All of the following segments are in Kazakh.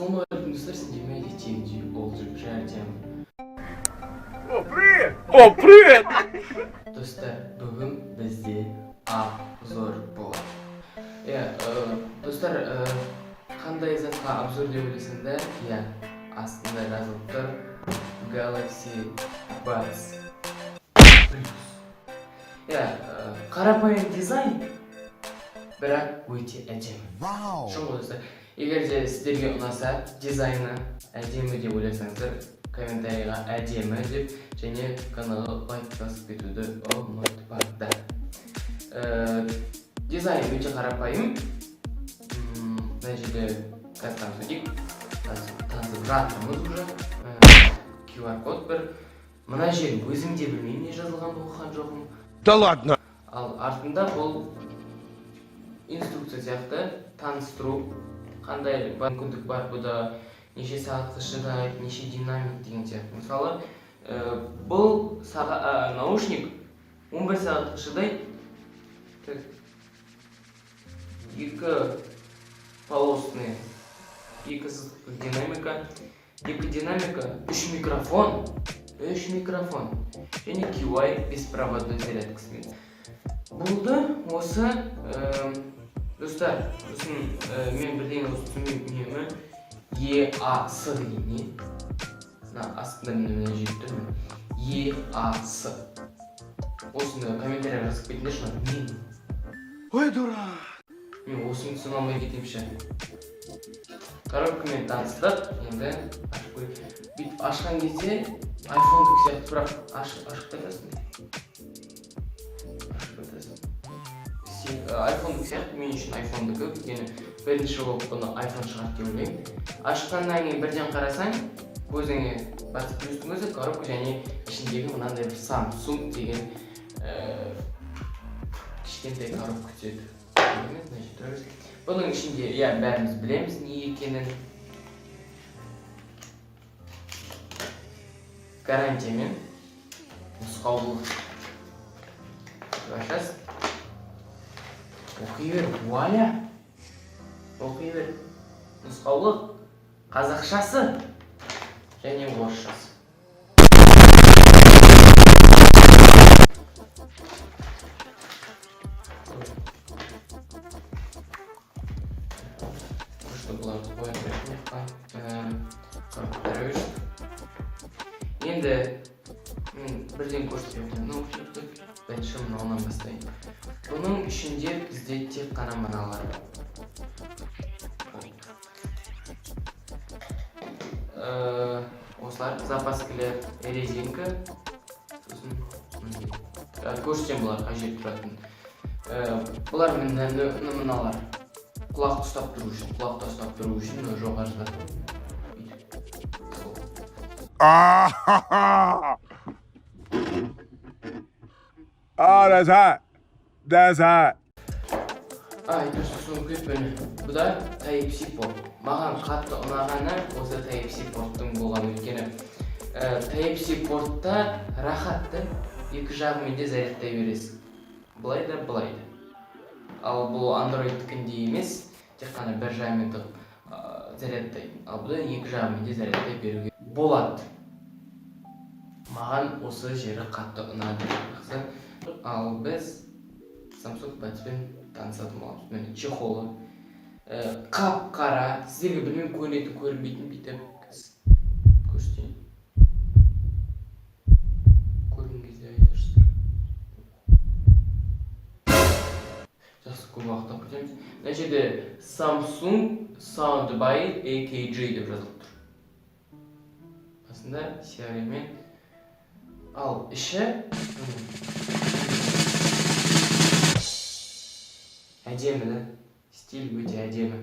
Ассалаумалейкум, достар, сендермен жетегінде олжып жәрдем. О, привет! О, привет! Достар, бүгін бізде обзор болады. Достар, қандай затқа обзор деп ойлайсыңдар? Астында жазылып тұр Galaxy Buds Plus. Қарапайым дизайн, бірақ өте әдемі. Шоң достар, егер де сіздерге ұнаса, дизайны әдемі деп ойласаңыздар, комментарийға әдемі деп және каналға лайк басып кетуді ұмытпаңдар. Дизайн өте қарапайым. Мына жерде қазір танысып жатырмыз уже. QR код бір. Мына жер өзім де білмеймін не жазылған болған жоқым. Да ладно! Ал артында бұл инструкция сияқты таныстыру, қандай мүмкіндік бар, бұда неше сағатқа шыдайды, неше динамик деген сияқты. Мысалы, бұл наушник 11 сағатқа шыдайды. Екі полосный, екі сызықтық динамика, үш микрофон, және QI беспроводной зарядкасымен. Бұлды осы, достар, мен бірден осы үнемі EAS дейіне, астында мені жүйіп тұрмын, EAS. Осында комментария жазып кетіндер шынар, мен. Ой, дурак! Мен осыны түсін алмай кетемші. Коробкамен таныстық, енді ашып көрейік. Бүйтіп ашқан кезде iPhone-дық сияқты, бірақ ашып айтасың. iPhone-дық сияқты, мен үшін iPhone-дығы, өйткені бірінші болып бұны iPhone шығарды деп ойлаймын. Ашқаннан кейін бірден қарасаң, көзіңе Buds Plus-тың өзі коробка және ішіндегі мынандай бір Samsung деген кішкентай коробка түседі. Бұның ішінде, бәріміз білеміз не екенін. Гарантиямен нұсқаулық ашасыз. Оқи бер, вуаля! Оқи бер. Нұсқаулық қазақшасы және орысшасы. Бұларды қоятын қорқыттары үшін. Енді бірден көрсетіп наушникті бірінші мынауынан бастайын. Бұның ішінде бізде тек қана мыналар. Осылар запаскілер, резинка. Көрсетем бұлар қажет тұратын. Бұлар мыналар. Құлақты ұстап тұру үшін жоғарыда. That's hot. That's hot. Дұрыс соны көтпені. Бұда Type-C порт. Маған қатты ұнағаны осы Type-C порттың болған өйткені. Type-C портта рахатты екі жағымен де зарядтай бересің. Бұлай да. Ал бұл Android-тікінде емес, тек қана бір жағымен зарядтай. Ал бұда екі жағымен де зарядтай беруге болады. Маған осы жері қатты ұнады. Ал біз Samsung Buds-пен танысатын боламыз. Мені чехолы. Қап-қара, сіздерге білмем көрінетін көрінбейтін бүйтіп көрсетейін. Көрген кезде айтарсыздар. Жақсы көп уақытта көрсетеміз. Мына жерде Samsung Soundbite AKG деп жазылып тұр. Басында сериямен. Ал іші әдемі, стиль өте әдемі.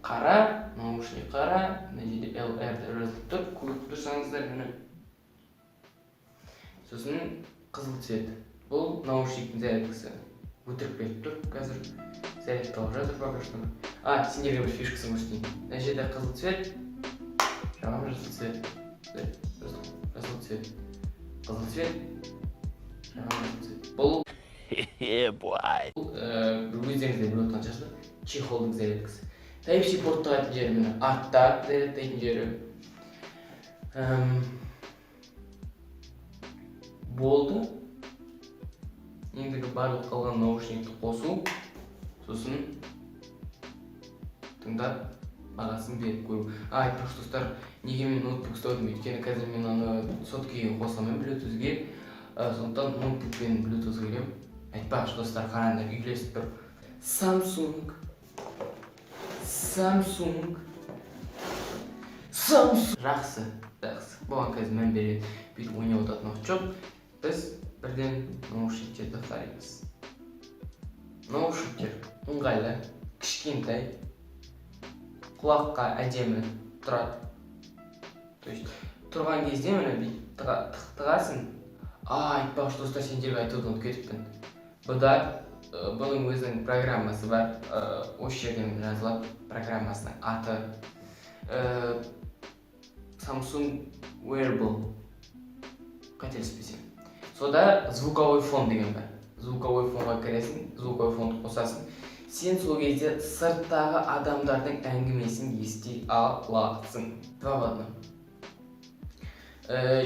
Қара, наушник қара, мына жерде LR деп жазылып тұр. Көріп тұрсаңыздар мені. Сосын қызыл цвет. Бұл наушниктің зарядкасы. Өтірік беріп тұр. Қазір зарядкалып жатыр пока что. Сендерге бір фишкасын көрсетейін. Мына жерде қызыл цвет. Жағам жасыл цвет. Жасыл цвет. Қызыл цвет. Жағам жасыл цвет. Бұл өздеріңізде біліп отқан шығарсыздар, чехолдың зарядкасы. Type-C порт тұратын жері міне артта зарядтайтын жері. Болды. Ендігі барлық қалған наушникті қосу, сосын тыңдап бағасын беріп көру. Айтпақшы достар, неге мен ноутбук ұстадым? Өйткені қазір мен аны соткеге қосамын Bluetooth-ге. Сондықтан ноутбукпен Bluetooth келем. Айтпақшы достар, қараңдар, үйлесіп тұр. Samsung жақсы. Бұған қазір мән береді. Бүйтіп ойнап отыратын уақыт жоқ. Біз бірден наушниктерді қараймыз. Наушниктер ыңғайлы, кішкентай, құлаққа әдемі тұрады. То есть тұрған кезде міне бүйтіп тығасың. Айтпақшы достар, сендерге айтуды ұмытып кетіппін. Бұның өзінің программасы бар. Осы жерден жазылып, программасының аты Samsung Wearable. Қателеспесем. Сода звуковой фон деген бар. Звуковой фонға кіресің, звуковой фонды қосасың. Сен сол кезде сырттағы адамдардың әңгімесін ести аласың. Два в одном.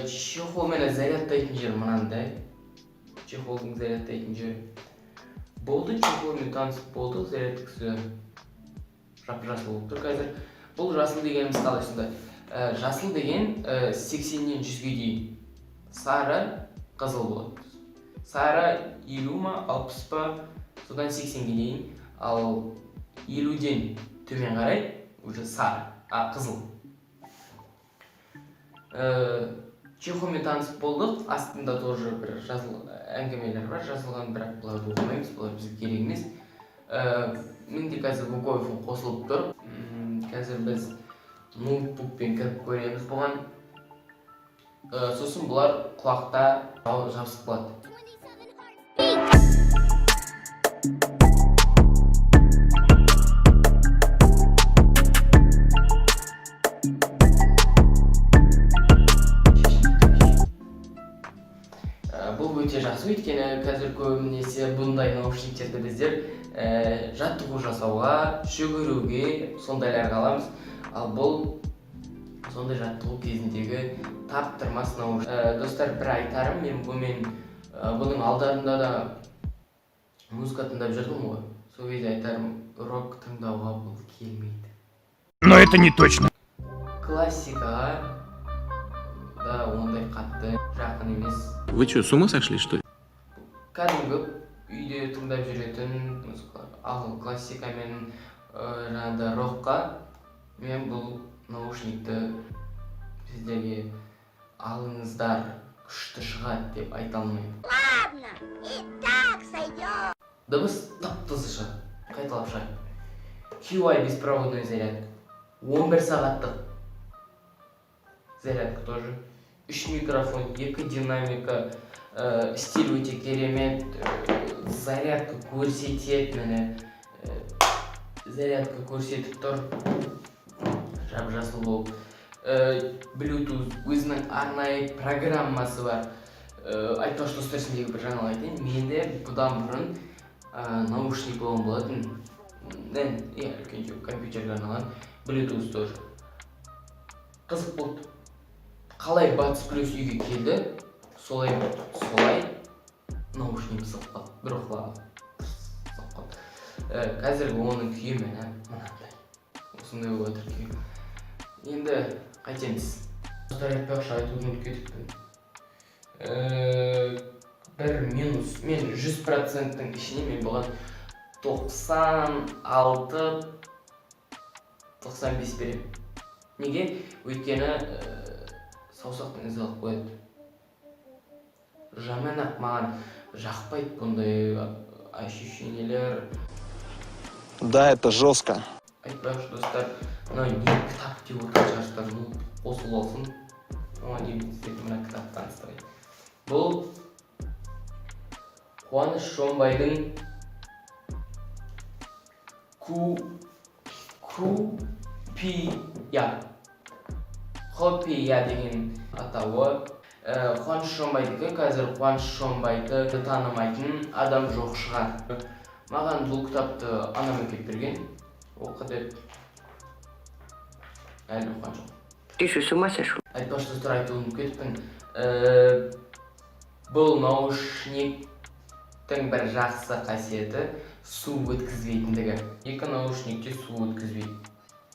Чехолмен зарядтайтын жер мынандай. Чехолдың зарядтайтын жері. Болды, чехолмен танысып болды, зарядкасы жап-жасыл болып тұр қазір. Бұл жасыл дегеніміз қалай сонда? Жасыл деген 80-нен 100-ге дейін. Сары, қызыл болады. Сары 50 ма, 60 па, содан 80-ге дейін. Ал 50-ден төмен қарай, уже сары, қызыл. Чехолмен танысып болдық, астында тоже бір әңгімелер бар, жазылған, бірақ бұларды оқымаймыз, бұлар бізге керек емес. Менде қазір звуковой фон қосылып тұр. Қазір біз ноутбукпен кіріп көреміз бұған. Сосын бұлар құлақта жабысып қалады. Бұл өте жақсы, өйткені қазір көбінесе бұндай наушниктерді біздер жаттығу жасауға, жүгіруге сондайларға аламыз. Ал бұл сондай жаттығу кезіндегі таптырмас наушник. Достар, бір айтарым, мен бұның алдарында да музыка тыңдап жүрдім ғой. Сол кезде айтарым, рок тыңдауға бұл келмейді. Но это не точно. Классикаға да ондай қатты жақын емес. Вы что, с ума сошли, что ли? Кәдімгі үйде тыңдап жүретін музыка. Ал классика мен жаңағыда рокқа мен бұл наушникті сіздерге алыңыздар, күшті шығады деп айта алмаймын. Ладно, и так сойдет. Дыбыс тап-таза шығады, қайталап шығады. QI беспроводной зарядка. 11 сағаттық зарядка тоже. 3 микрофон, 2 динамика, стиль өте керемет, зарядка көрсетеді мені. Зарядка көрсетіп тұр. Жап-жасыл болып. Bluetooth өзінің арнайы программасы бар. Айтпақшы достар, сендегі бір жаңалық айтайын. Менде бұдан бұрын наушник болған болатын. Компьютерге арналған Bluetooth тоже. Қызық болды. Қалай батыс плюс үйге келді, солай наушник сықпады, бір құлағы сықпады. Қазіргі оның күйі мынандай. Осындай болып отыр күйі. Енді қайтеміз. Достар, айтпақшы айтуды ұмытып кетіппін. Бір минус, мен 100%-ның ішіне мен бұған 96-95 берем. Неге? Өйткені саусақтың ізі алып қояды. Жаман-ақ маған жақпайды бұндай ощущениелер. Да, это жестко. Айтпақшы достар, мына не кітап деп отырған шығарсыздар, қосылып алсын. Оған не істеді, мына кітап таныстырайын. Бұл Қуаныш Шонбайдың Хопия деген атауы. Қуаныш Шонбайдікі, қазір Қуаныш Шонбайды танымайтын адам жоқ шығар. Маған бұл кітапты анам әкеліп берген. Оқы деп әлі ұққан жоқ. Ты что, с ума сошел? Айтпақшы достар, айтуын кетіппін. Бұл наушниктің бір жақсы қасиеті су өткізбейтіндігі. Екі наушникте су өткізбейді.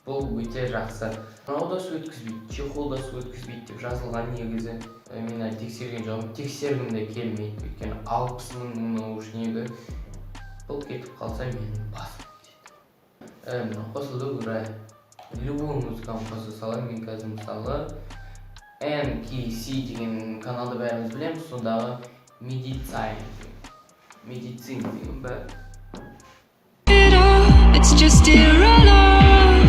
Бұл өте жақсы. Мынау да су өткізбейді, чехол да су өткізбейді деп жазылған негізі. Мен әлі тексерген жоқпын, тексергім де келмейді. Өйткені 60 000 наушнигі бұл кетіп қалса менің басым кетеді. Қосылды ұра. Любой музыканы қоса салам. Мен қазір мысалы NKC деген каналды бәріміз білеміз. Сондағы медицин деген бәрі. It's just irrelevant.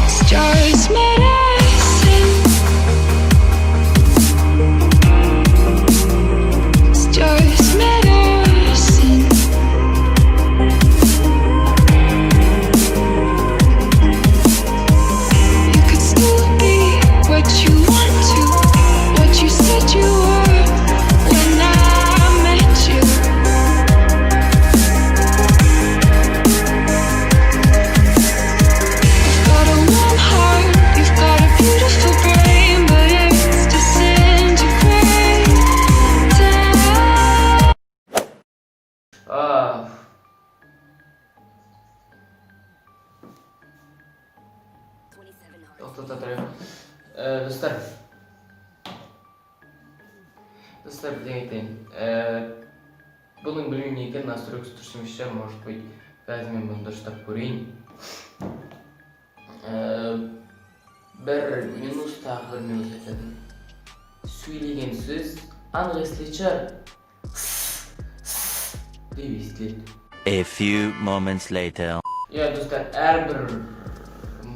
Stars medicine. Stars medicine. You could still be what you want to, what you said you were when I met you. You've got a warm heart, you've got a beautiful brain, but it's disintegrating. Тоқтата тұрайық. Достар, бірден айтайын. Бұның білмеймін екен, настройкасы дұрыс емес шығар, может быть, қазір мен бұны дұрыстап көрейін. Бір минус айтатын. Сөйлеген сөз анық естілетін шығар. Деп естіледі. A few moments later. Достар, әрбір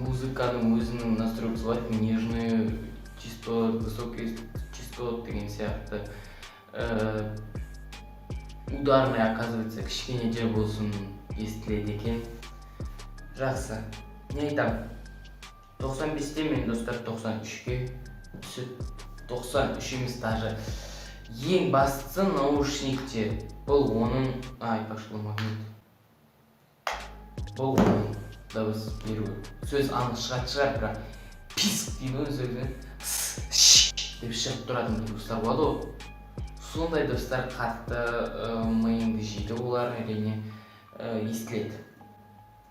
музыканың өзінің настройкасы болады. Нежный частот, высокий частот деген сияқты. Ударный, оказывается, кішкене де болсын естіледі екен. Жақсы. Не айтам? 95-те мен достар 93-ке түсіп, 93 емес даже. Ең бастысы наушникте. Бұл оның, айтпақшы магнит. Бұл оның дыбыс беруі. Сөз анық шығар, бірақ писк дейді ғой сөзі. Деп шығып тұратын дыбыстар болады ғой. Сондай дыбыстар қатты миыңды жейді, олар әрине естіледі.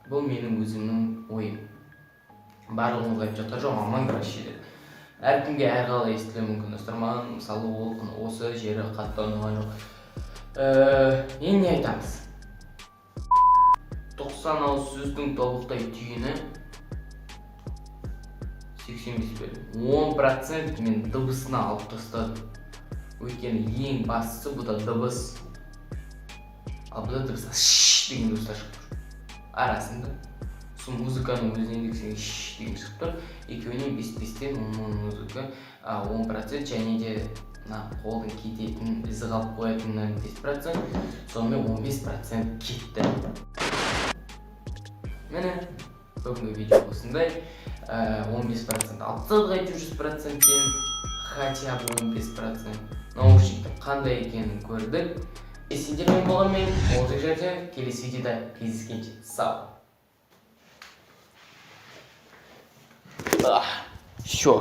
Бұл менің өзімнің ойым. Барлығымыз айтып жатқан жоқ, маман кращиді. Әркімге әрқалай естілуі мүмкін. Достар, маған мысалы осы жері қатты ұнаған жоқ. Енді не айтамыз? 90 ауыз сөздің тобықтай түйіні 85 бөлім. 10% мен дыбысына алып тастадым. Өйткені ең бастысы бұда дыбыс. Ал бұда дыбыс шш деген дыбыстар шығып тұр. Арасында. Сол музыканың өзінен дексен шш деген шығып тұр. Екеуінен 5-5-тен музыка 10% және де қолдың кететін, ізі қалып қоятыннан 5%, сонымен 15% кетті. Мені бүгінгі видео осындай. 15% алса қайтып 100%-тен, хотя бы 15% наушниктің қандай екенін көрдік. Сендермен болған мен, олжық жерде келесі видеода кездескенше сау. Все.